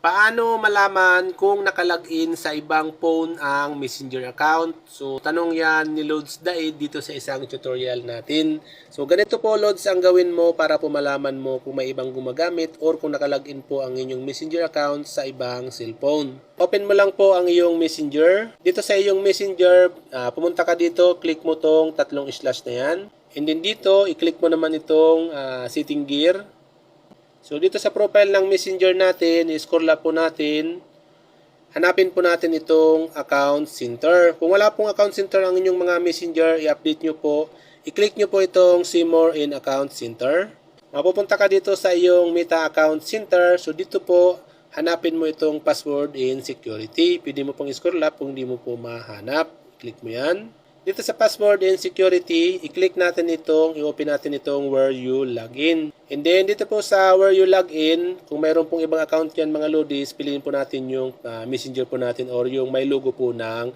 Paano malaman kung nakalagin sa ibang phone ang Messenger account? So, tanong yan ni Lods Daid dito sa isang tutorial natin. So, ganito po Lods ang gawin mo para po malaman mo kung may ibang gumagamit or kung nakalagin po ang inyong Messenger account sa ibang cellphone. Open mo lang po ang iyong Messenger. Dito sa iyong Messenger, pumunta ka dito, click mo tong tatlong slash na yan. And then dito, i-click mo naman itong setting gear. So, dito sa profile ng Messenger natin, i-scroll up po natin. Hanapin po natin itong account center. Kung wala pong account center ang inyong mga Messenger, i-update nyo po. I-click nyo po itong see more in account center. Mapupunta ka dito sa iyong Meta account center. So, dito po, hanapin mo itong password in security. Pwede mo pong i-scroll up kung hindi mo po mahanap. Click mo yan. Dito sa password and security, i-click natin itong, i-open natin itong where you login. And then dito po sa where you login, kung mayroon pong ibang account yan mga lodis, piliin po natin yung messenger po natin or yung may logo po ng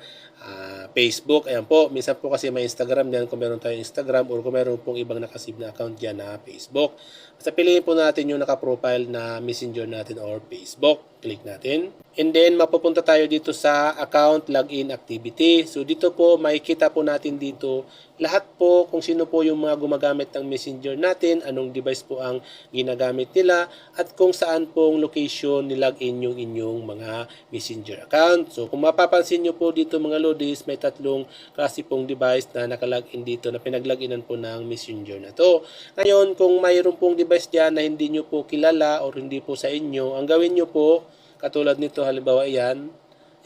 Facebook. Ayan po, minsan po kasi may Instagram yan kung meron tayong Instagram or kung meron pong ibang nakasave na account dyan na Facebook. Basta piliin po natin yung nakaprofile na messenger natin or Facebook. Click natin. And then mapupunta tayo dito sa account login activity. So dito po makikita po natin dito lahat po kung sino po yung mga gumagamit ng messenger natin, anong device po ang ginagamit nila at kung saan pong location nilagin yung inyong mga messenger account. So kung mapapansin nyo po dito mga lodis, may tatlong klase pong device na nakalagin dito na pinaglaginan po ng messenger na to. Ngayon kung mayroon pong device dyan na hindi nyo po kilala or hindi po sa inyo, ang gawin nyo po katulad nito, halimbawa yan,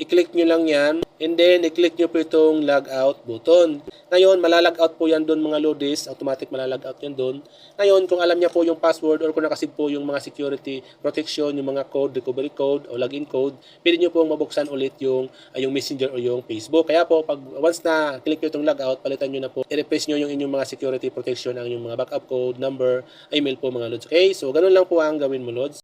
i-click nyo lang yan, and then i-click nyo po itong log out button. Ngayon, malalog out po yan doon mga lodis, automatic malalog out yan doon. Ngayon, kung alam niya po yung password or kung nakasave po yung mga security protection, yung mga code, recovery code o login code, pwede nyo pong mabuksan ulit yung messenger o yung Facebook. Kaya po, pag once na click nyo itong log out, palitan nyo na po, i-replace nyo yung inyong mga security protection, ang inyong mga backup code, number, email po mga lods. Okay, so ganun lang po ang gawin mo lods.